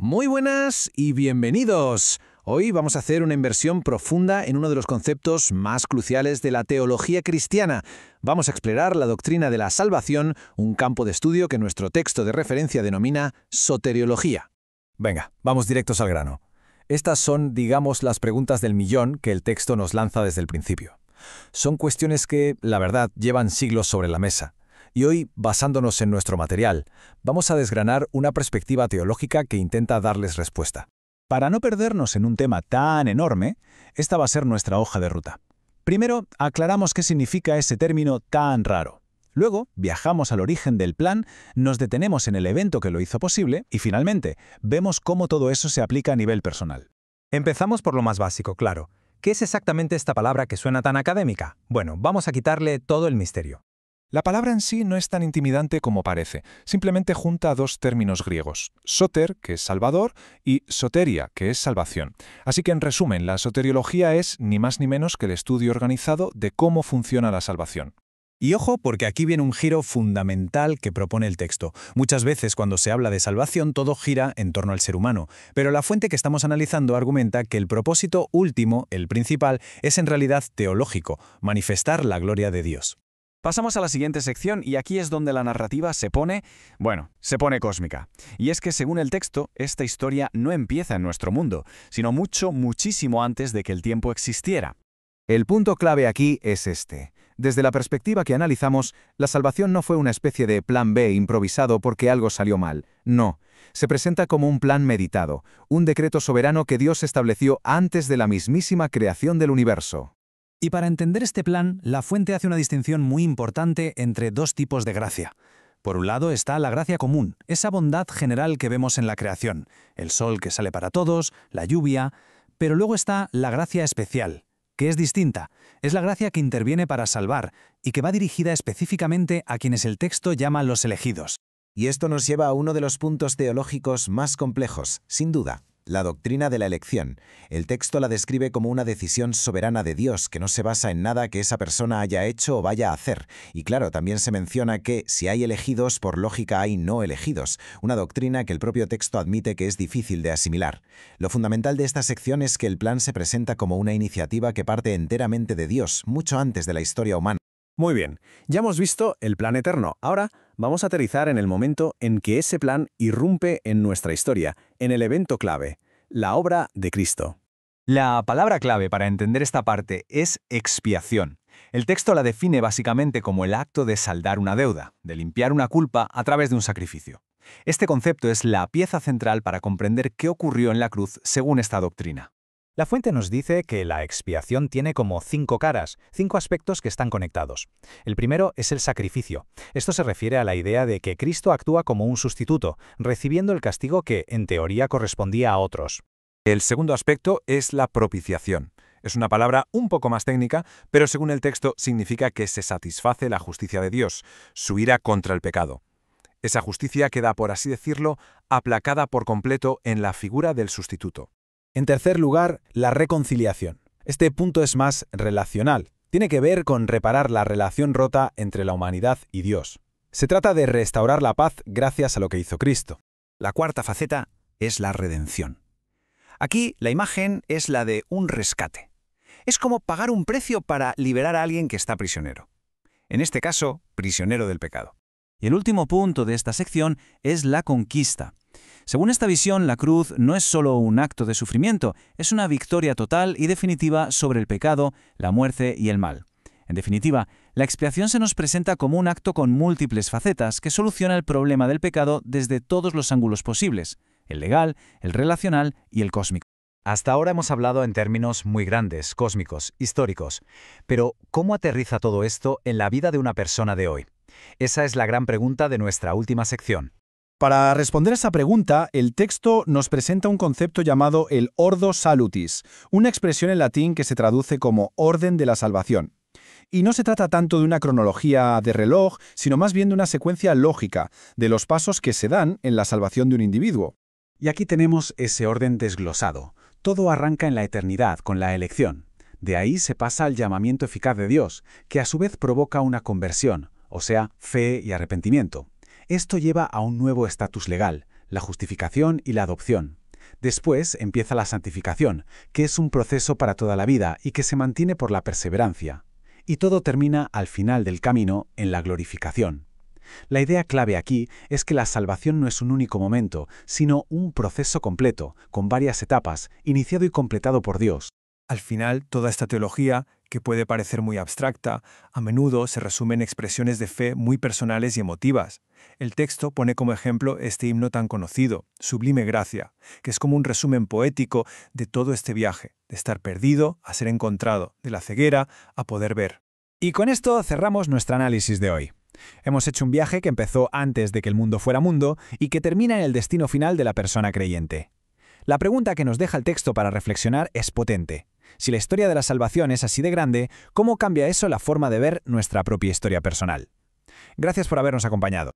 Muy buenas y bienvenidos. Hoy vamos a hacer una inversión profunda en uno de los conceptos más cruciales de la teología cristiana. Vamos a explorar la doctrina de la salvación, un campo de estudio que nuestro texto de referencia denomina soteriología. Venga, vamos directos al grano. Estas son, digamos, las preguntas del millón que el texto nos lanza desde el principio. Son cuestiones que, la verdad, llevan siglos sobre la mesa. Y hoy, basándonos en nuestro material, vamos a desgranar una perspectiva teológica que intenta darles respuesta. Para no perdernos en un tema tan enorme, esta va a ser nuestra hoja de ruta. Primero, aclaramos qué significa ese término tan raro. Luego, viajamos al origen del plan, nos detenemos en el evento que lo hizo posible y, finalmente, vemos cómo todo eso se aplica a nivel personal. Empezamos por lo más básico, claro. ¿Qué es exactamente esta palabra que suena tan académica? Bueno, vamos a quitarle todo el misterio. La palabra en sí no es tan intimidante como parece. Simplemente junta dos términos griegos, soter, que es salvador, y soteria, que es salvación. Así que, en resumen, la soteriología es ni más ni menos que el estudio organizado de cómo funciona la salvación. Y ojo, porque aquí viene un giro fundamental que propone el texto. Muchas veces cuando se habla de salvación todo gira en torno al ser humano, pero la fuente que estamos analizando argumenta que el propósito último, el principal, es en realidad teológico, manifestar la gloria de Dios. Pasamos a la siguiente sección y aquí es donde la narrativa se pone cósmica. Y es que según el texto, esta historia no empieza en nuestro mundo, sino muchísimo antes de que el tiempo existiera. El punto clave aquí es este. Desde la perspectiva que analizamos, la salvación no fue una especie de plan B improvisado porque algo salió mal. No, se presenta como un plan meditado, un decreto soberano que Dios estableció antes de la mismísima creación del universo. Y para entender este plan, la fuente hace una distinción muy importante entre dos tipos de gracia. Por un lado está la gracia común, esa bondad general que vemos en la creación, el sol que sale para todos, la lluvia, pero luego está la gracia especial, que es distinta. Es la gracia que interviene para salvar y que va dirigida específicamente a quienes el texto llama los elegidos. Y esto nos lleva a uno de los puntos teológicos más complejos, sin duda. La doctrina de la elección. El texto la describe como una decisión soberana de Dios que no se basa en nada que esa persona haya hecho o vaya a hacer. Y claro, también se menciona que si hay elegidos, por lógica hay no elegidos. Una doctrina que el propio texto admite que es difícil de asimilar. Lo fundamental de esta sección es que el plan se presenta como una iniciativa que parte enteramente de Dios, mucho antes de la historia humana. Muy bien, ya hemos visto el plan eterno. Ahora vamos a aterrizar en el momento en que ese plan irrumpe en nuestra historia, en el evento clave, la obra de Cristo. La palabra clave para entender esta parte es expiación. El texto la define básicamente como el acto de saldar una deuda, de limpiar una culpa a través de un sacrificio. Este concepto es la pieza central para comprender qué ocurrió en la cruz según esta doctrina. La fuente nos dice que la expiación tiene como 5 caras, 5 aspectos que están conectados. El primero es el sacrificio. Esto se refiere a la idea de que Cristo actúa como un sustituto, recibiendo el castigo que, en teoría, correspondía a otros. El segundo aspecto es la propiciación. Es una palabra un poco más técnica, pero según el texto significa que se satisface la justicia de Dios, su ira contra el pecado. Esa justicia queda, por así decirlo, aplacada por completo en la figura del sustituto. En tercer lugar, la reconciliación. Este punto es más relacional. Tiene que ver con reparar la relación rota entre la humanidad y Dios. Se trata de restaurar la paz gracias a lo que hizo Cristo. La cuarta faceta es la redención. Aquí la imagen es la de un rescate. Es como pagar un precio para liberar a alguien que está prisionero. En este caso, prisionero del pecado. Y el último punto de esta sección es la conquista. Según esta visión, la cruz no es solo un acto de sufrimiento, es una victoria total y definitiva sobre el pecado, la muerte y el mal. En definitiva, la expiación se nos presenta como un acto con múltiples facetas que soluciona el problema del pecado desde todos los ángulos posibles, el legal, el relacional y el cósmico. Hasta ahora hemos hablado en términos muy grandes, cósmicos, históricos. Pero, ¿cómo aterriza todo esto en la vida de una persona de hoy? Esa es la gran pregunta de nuestra última sección. Para responder a esa pregunta, el texto nos presenta un concepto llamado el Ordo Salutis, una expresión en latín que se traduce como orden de la salvación. Y no se trata tanto de una cronología de reloj, sino más bien de una secuencia lógica de los pasos que se dan en la salvación de un individuo. Y aquí tenemos ese orden desglosado. Todo arranca en la eternidad, con la elección. De ahí se pasa al llamamiento eficaz de Dios, que a su vez provoca una conversión, o sea, fe y arrepentimiento. Esto lleva a un nuevo estatus legal, la justificación y la adopción. Después empieza la santificación, que es un proceso para toda la vida y que se mantiene por la perseverancia. Y todo termina al final del camino en la glorificación. La idea clave aquí es que la salvación no es un único momento, sino un proceso completo, con varias etapas, iniciado y completado por Dios. Al final, toda esta teología, que puede parecer muy abstracta, a menudo se resume en expresiones de fe muy personales y emotivas. El texto pone como ejemplo este himno tan conocido, Sublime Gracia, que es como un resumen poético de todo este viaje, de estar perdido a ser encontrado, de la ceguera a poder ver. Y con esto cerramos nuestro análisis de hoy. Hemos hecho un viaje que empezó antes de que el mundo fuera mundo y que termina en el destino final de la persona creyente. La pregunta que nos deja el texto para reflexionar es potente. Si la historia de la salvación es así de grande, ¿cómo cambia eso la forma de ver nuestra propia historia personal? Gracias por habernos acompañado.